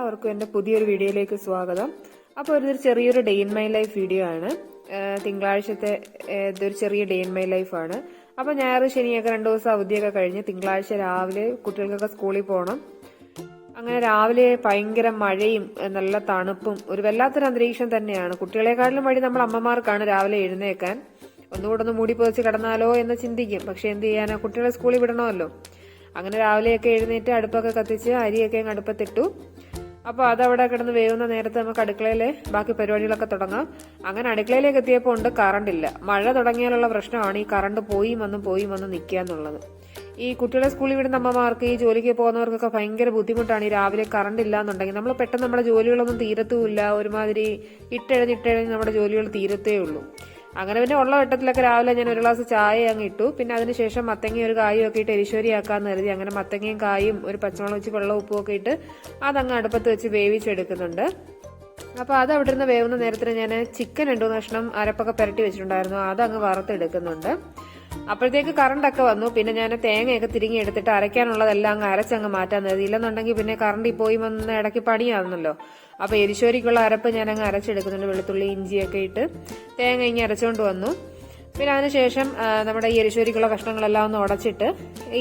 എല്ലാവർക്കും എൻ്റെ പുതിയൊരു വീഡിയോയിലേക്ക് സ്വാഗതം. അപ്പോൾ ഒരു ചെറിയൊരു day in my life video ആണ്. തിങ്കളാഴ്ചത്തെ ഇതൊരു ചെറിയ ഡേ ഇൻ മൈ ലൈഫ് ആണ്. അപ്പോൾ ഞായർ ശനിയൊക്കെ 2 ദിവസം അവധിയൊക്കെ കഴിഞ്ഞ് തിങ്കളാഴ്ച രാവിലെ കുട്ടികൾക്കൊക്കെ സ്കൂളിൽ പോകണം. അങ്ങനെ രാവിലെ ഭയങ്കര മഴയും നല്ല തണുപ്പും ഒരു വല്ലാത്തൊരു അന്തരീക്ഷം തന്നെയാണ്. കുട്ടികളെക്കാട്ടിലും വഴി നമ്മൾ അമ്മമാർക്കാണ് രാവിലെ എഴുന്നേക്കാൻ. ഒന്നുകൂടെ ഒന്ന് മൂടി പൊതിച്ച് കിടന്നാലോ എന്ന് ചിന്തിക്കും. പക്ഷെ എന്ത് ചെയ്യാനാ, കുട്ടികളെ സ്കൂളിൽ വിടണമല്ലോ. അങ്ങനെ രാവിലെയൊക്കെ എഴുന്നേറ്റ് അടുപ്പൊക്കെ കത്തിച്ച് അരിയൊക്കെ അടുപ്പത്തിട്ടു. അപ്പോൾ അതവിടെ കിടന്ന് വേവുന്ന നേരത്ത് നമുക്ക് അടുക്കളയിലെ ബാക്കി പരിപാടികളൊക്കെ തുടങ്ങാം. അങ്ങനെ അടുക്കളയിലേക്ക് എത്തിയപ്പോൾ ഉണ്ട് കറണ്ടില്ല. മഴ തുടങ്ങിയാലുള്ള പ്രശ്നമാണ് ഈ കറണ്ട് പോയി വന്നും നിൽക്കുക എന്നുള്ളത്. ഈ കുട്ടികളെ സ്കൂളിൽ വിടുന്ന അമ്മമാർക്ക്, ഈ ജോലിക്ക് പോകുന്നവർക്കൊക്കെ ഭയങ്കര ബുദ്ധിമുട്ടാണ്. ഈ രാവിലെ കറണ്ട് ഇല്ല എന്നുണ്ടെങ്കിൽ നമ്മൾ പെട്ടെന്ന് നമ്മുടെ ജോലികളൊന്നും തീരത്തുമില്ല. ഒരുമാതിരി ഇട്ടെഴുതി നമ്മുടെ ജോലികൾ തീരത്തേ ഉള്ളൂ. അങ്ങനെ പിന്നെ ഉള്ള വെട്ടത്തിലൊക്കെ രാവിലെ ഞാൻ ഒരു ഗ്ലാസ് ചായ അങ്ങ് ഇട്ടു. പിന്നെ അതിനുശേഷം മത്തങ്ങയും ഒരു കായും ഒക്കെ ഇട്ട് എരിശ്ശേരിയാക്കാന്ന് കരുതി അങ്ങനെ മത്തങ്ങയും കായും ഒരു പച്ചമുളക് വെച്ച് വെള്ളം ഉപ്പും ഒക്കെ ഇട്ട് അതങ്ങ് അടുപ്പത്ത് വെച്ച് വേവിച്ചെടുക്കുന്നുണ്ട്. അപ്പോൾ അത് അവിടെ നിന്ന് വേവുന്ന നേരത്തിന് ഞാൻ ചിക്കൻ 2 കഷ്ണം അരപ്പൊക്കെ പുരട്ടി വെച്ചിട്ടുണ്ടായിരുന്നു, അതങ്ങ് വറുത്തെടുക്കുന്നുണ്ട്. അപ്പോഴത്തേക്ക് കറണ്ടൊക്കെ വന്നു. പിന്നെ ഞാൻ തേങ്ങയൊക്കെ തിരിങ്ങി എടുത്തിട്ട് അരയ്ക്കാനുള്ളതെല്ലാം അങ്ങ് അരച്ചങ്ങ് മാറ്റാൻ കരുതി. ഇല്ലെന്നുണ്ടെങ്കിൽ പിന്നെ കറണ്ട് പോയി വന്ന് ഇടയ്ക്ക് പണിയാവുന്നല്ലോ. അപ്പോൾ എരിശ്ശേരിക്കുള്ള അരപ്പ് ഞാൻ അങ്ങ് അരച്ചെടുക്കുന്നുണ്ട്. വെളുത്തുള്ളി ഇഞ്ചിയൊക്കെ ഇട്ട് തേങ്ങ ഇങ്ങി അരച്ചുകൊണ്ട് വന്നു. പിന്നെ അതിനുശേഷം നമ്മുടെ ഈ എരിശ്ശേരിക്കുള്ള കഷ്ണങ്ങളെല്ലാം ഒന്ന് ഉടച്ചിട്ട്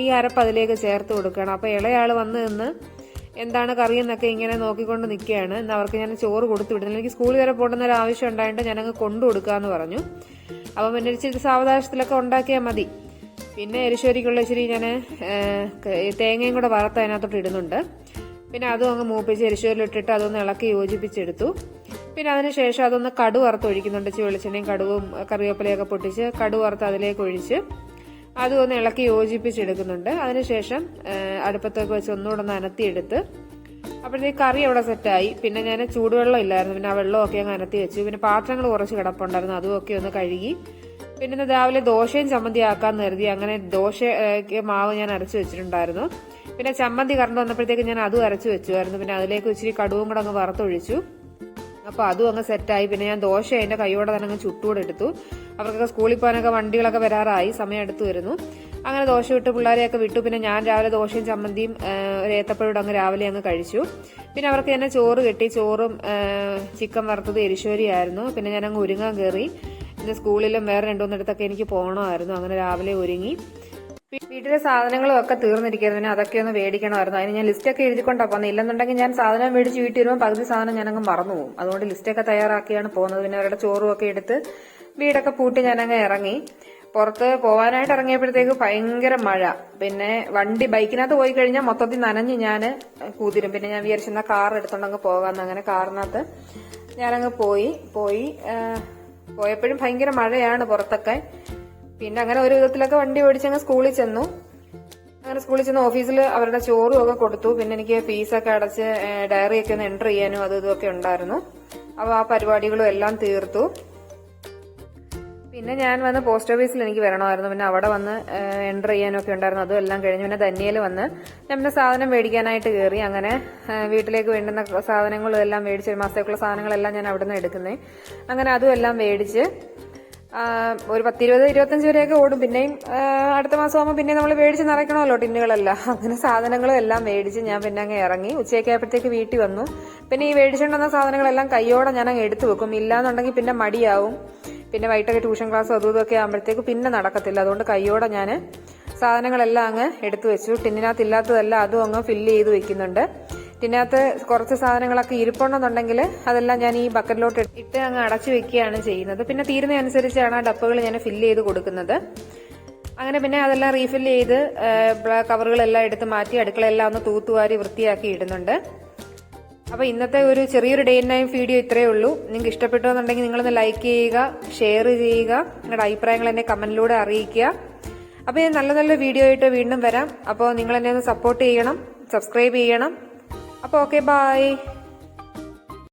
ഈ അരപ്പ് അതിലേക്ക് ചേർത്ത് കൊടുക്കണം. അപ്പോൾ ഇളയാൾ വന്ന് നിന്ന് എന്താണ് കറിയെന്നൊക്കെ ഇങ്ങനെ നോക്കിക്കൊണ്ട് നിൽക്കുകയാണ്. ഇന്ന് അവർക്ക് ഞാൻ ചോറ് കൊടുത്തു വിടുന്നില്ല. എനിക്ക് സ്കൂളിൽ വരെ പോകേണ്ട ഒരു ആവശ്യം ഉണ്ടായിട്ട് ഞാനങ്ങ് കൊണ്ടു കൊടുക്കാമെന്ന് പറഞ്ഞു. അപ്പം പിന്നെ ഇച്ചിരി സാവകാശത്തിലൊക്കെ ഉണ്ടാക്കിയാൽ മതി. പിന്നെ എരിശ്ശേരിക്കുള്ള ഇച്ചിരി ഞാൻ തേങ്ങയും കൂടെ വറുത്ത് അതിനകത്തോട്ട് ഇടുന്നുണ്ട്. പിന്നെ അതും അങ്ങ് മൂപ്പിച്ച് എരിശ്ശേരിലിട്ടിട്ട് അതൊന്ന് ഇളക്കി യോജിപ്പിച്ചെടുത്തു. പിന്നെ അതിനുശേഷം അതൊന്ന് കടു വറുത്ത് ഒഴിക്കുന്നുണ്ട്. വെളിച്ചെണ്ണയും കടുവും കറിവേപ്പിലയൊക്കെ പൊട്ടിച്ച് കടു വറുത്ത് അതിലേക്ക് ഒഴിച്ച് അതും ഒന്ന് ഇളക്കി യോജിപ്പിച്ചെടുക്കുന്നുണ്ട്. അതിനുശേഷം അടുപ്പത്തൊക്കെ വെച്ച് ഒന്നുകൂടെ ഒന്ന് അനത്തിയെടുത്ത് അപ്പോഴത്തേക്ക് കറി അവിടെ സെറ്റായി. പിന്നെ ഞാൻ ചൂടുവെള്ളം ഇല്ലായിരുന്നു, പിന്നെ ആ വെള്ളമൊക്കെ അങ്ങ് അനത്തി വെച്ചു. പിന്നെ പാത്രങ്ങൾ കുറച്ച് കിടപ്പുണ്ടായിരുന്നു, അതുമൊക്കെ ഒന്ന് കഴുകി. പിന്നെ ഇന്ന് രാവിലെ ദോശയും ചമ്മന്തി ആക്കാന്ന് കരുതി അങ്ങനെ ദോശയ്ക്ക് മാവ് ഞാൻ അരച്ചു വെച്ചിട്ടുണ്ടായിരുന്നു. പിന്നെ ചമ്മന്തി കറണ്ട് വന്നപ്പോഴത്തേക്ക് ഞാൻ അതും അരച്ചു വെച്ചുമായിരുന്നു. പിന്നെ അതിലേക്ക് ഇച്ചിരി കടുവും കൂടെ അങ്ങ് വറുത്തൊഴിച്ചു. അപ്പോൾ അതും അങ്ങ് സെറ്റായി. പിന്നെ ഞാൻ ദോശ അതിന്റെ കൈയോടെ തന്നെ അങ്ങ് ചുട്ടുകൂടെ എടുത്തു. അവർക്കൊക്കെ സ്കൂളിൽ പോകാനൊക്കെ വണ്ടികളൊക്കെ വരാറായി, സമയം എടുത്തു വരുന്നു. അങ്ങനെ ദോശ വിട്ട് പിള്ളേരെയൊക്കെ വിട്ടു. പിന്നെ ഞാൻ രാവിലെ ദോശയും ചമ്മന്തിയും ഒരു ഏത്തപ്പഴോട് അങ്ങ് രാവിലെ അങ്ങ് കഴിച്ചു. പിന്നെ അവർക്ക് തന്നെ ചോറ് കെട്ടി. ചോറും ചിക്കൻ വറുത്തത് എരിശ്ശേരിയായിരുന്നു. പിന്നെ ഞാൻ അങ്ങ് ഒരുങ്ങാൻ കയറി. ഇന്ന് സ്കൂളിലും വേറെ 2-3 എനിക്ക് പോകണമായിരുന്നു. അങ്ങനെ രാവിലെ ഒരുങ്ങി. വീട്ടിലെ സാധനങ്ങളും ഒക്കെ തീർന്നിരിക്കുന്നു. പിന്നെ അതൊക്കെ ഒന്ന് മേടിക്കണമായിരുന്നു. അതിന് ഞാൻ ലിസ്റ്റൊക്കെ എഴുതിക്കൊണ്ടാണ് പോകുന്നത്. ഇല്ലെന്നുണ്ടെങ്കിൽ ഞാൻ സാധനം മേടിച്ച് വീട്ടിൽ വരുമ്പോൾ പകുതി സാധനം ഞാനങ്ങ് മറന്നു പോകും. അതുകൊണ്ട് ലിസ്റ്റൊക്കെ തയ്യാറാക്കിയാണ് പോകുന്നത്. പിന്നെ അവരുടെ ചോറും ഒക്കെ എടുത്ത് വീടൊക്കെ പൂട്ടി ഞാനങ്ങ് ഇറങ്ങി. പുറത്ത് പോകാനായിട്ട് ഇറങ്ങിയപ്പോഴത്തേക്ക് ഭയങ്കര മഴ. പിന്നെ ബൈക്കിനകത്ത് പോയി കഴിഞ്ഞാൽ മൊത്തത്തിൽ നനഞ്ഞ് ഞാൻ കൂതിരും. പിന്നെ ഞാൻ വിചാരിച്ചെന്ന കാർ എടുത്തോണ്ടങ്ങ് പോകാമെന്ന്. അങ്ങനെ കാറിനകത്ത് ഞാനങ്ങ് പോയപ്പോഴും ഭയങ്കര മഴയാണ് പുറത്തൊക്കെ. പിന്നെ അങ്ങനെ ഒരു വിധത്തിലൊക്കെ വണ്ടി ഓടിച്ചങ്ങ് സ്കൂളിൽ ചെന്നു. അങ്ങനെ സ്കൂളിൽ ചെന്ന് ഓഫീസിൽ അവരുടെ ചോറും ഒക്കെ കൊടുത്തു. പിന്നെ എനിക്ക് ഫീസൊക്കെ അടച്ച് ഡയറിയൊക്കെ ഒന്ന് എൻറ്റർ ചെയ്യാനും അതും ഇതൊക്കെ ഉണ്ടായിരുന്നു. അപ്പോൾ ആ പരിപാടികളും എല്ലാം തീർത്തു. പിന്നെ ഞാൻ വന്ന് പോസ്റ്റ് ഓഫീസിൽ എനിക്ക് വരണമായിരുന്നു. പിന്നെ അവിടെ വന്ന് എൻറ്റർ ചെയ്യാനൊക്കെ ഉണ്ടായിരുന്നു, അതും എല്ലാം കഴിഞ്ഞു. പിന്നെ ധന്യയിൽ വന്ന് ഞാൻ പിന്നെ സാധനം മേടിക്കാനായിട്ട് കയറി. അങ്ങനെ വീട്ടിലേക്ക് വേണ്ടുന്ന സാധനങ്ങളും എല്ലാം മേടിച്ച്, ഒരു മാസത്തേക്കുള്ള സാധനങ്ങളെല്ലാം ഞാൻ അവിടെ നിന്ന് എടുക്കുന്നത്. അങ്ങനെ അതും എല്ലാം മേടിച്ച് ഒരു 10-20-25 വരെയൊക്കെ ഓടും. പിന്നെയും അടുത്ത മാസം ആകുമ്പോൾ പിന്നെ നമ്മൾ മേടിച്ച് നിറയ്ക്കണമല്ലോ ടിന്നുകളെല്ലാം. അങ്ങനെ സാധനങ്ങളും എല്ലാം മേടിച്ച് ഞാൻ പിന്നെ അങ്ങ് ഇറങ്ങി. ഉച്ചയൊക്കെ ആയപ്പോഴത്തേക്ക് വീട്ടിൽ വന്നു. പിന്നെ ഈ മേടിച്ചുകൊണ്ടുവന്ന സാധനങ്ങളെല്ലാം കൈയോടെ ഞാൻ അങ്ങ് എടുത്തു വെക്കും. ഇല്ലാന്നുണ്ടെങ്കിൽ പിന്നെ മടിയാവും. പിന്നെ വൈകിട്ടൊക്കെ ട്യൂഷൻ ക്ലാസ്സും അതും ഇതൊക്കെ ആകുമ്പോഴത്തേക്ക് പിന്നെ നടക്കത്തില്ല. അതുകൊണ്ട് കൈയോടെ ഞാൻ സാധനങ്ങളെല്ലാം അങ്ങ് എടുത്തു വെച്ചു. ടിന്നിനകത്ത് ഇല്ലാത്തതെല്ലാം അതും അങ്ങ് ഫില്ല് ചെയ്ത് വെക്കുന്നുണ്ട്. ടിന്നകത്ത് കുറച്ച് സാധനങ്ങളൊക്കെ ഇരിപ്പുണ്ടെന്നുണ്ടെങ്കിൽ അതെല്ലാം ഞാൻ ഈ ബക്കറ്റിലോട്ട് ഇട്ട് അങ്ങ് അടച്ചു വെക്കുകയാണ് ചെയ്യുന്നത്. പിന്നെ തീരുന്ന അനുസരിച്ചാണ് ആ ഡപ്പകൾ ഞാൻ ഫില്ല് ചെയ്ത് കൊടുക്കുന്നത്. അങ്ങനെ പിന്നെ അതെല്ലാം റീഫില്ല് ചെയ്ത് കവറുകളെല്ലാം എടുത്ത് മാറ്റി അടുക്കളയെല്ലാം ഒന്ന് തൂത്തുവാരി വൃത്തിയാക്കി ഇടുന്നുണ്ട്. അപ്പോൾ ഇന്നത്തെ ഒരു ചെറിയൊരു ഡേ ഇൻ ലൈഫ് വീഡിയോ ഇത്രയേ ഉള്ളൂ. നിങ്ങൾക്ക് ഇഷ്ടപ്പെട്ടു എന്നുണ്ടെങ്കിൽ നിങ്ങളൊന്ന് ലൈക്ക് ചെയ്യുക, ഷെയർ ചെയ്യുക, നിങ്ങളുടെ അഭിപ്രായങ്ങൾ എന്നെ കമന്റിലൂടെ അറിയിക്കുക. അപ്പോൾ ഞാൻ നല്ല നല്ല വീഡിയോ ആയിട്ട് വീണ്ടും വരാം. അപ്പോൾ നിങ്ങൾ എന്നെ ഒന്ന് സപ്പോർട്ട് ചെയ്യണം, സബ്സ്ക്രൈബ് ചെയ്യണം. അപ്പോൾ ഓക്കെ, ബൈ.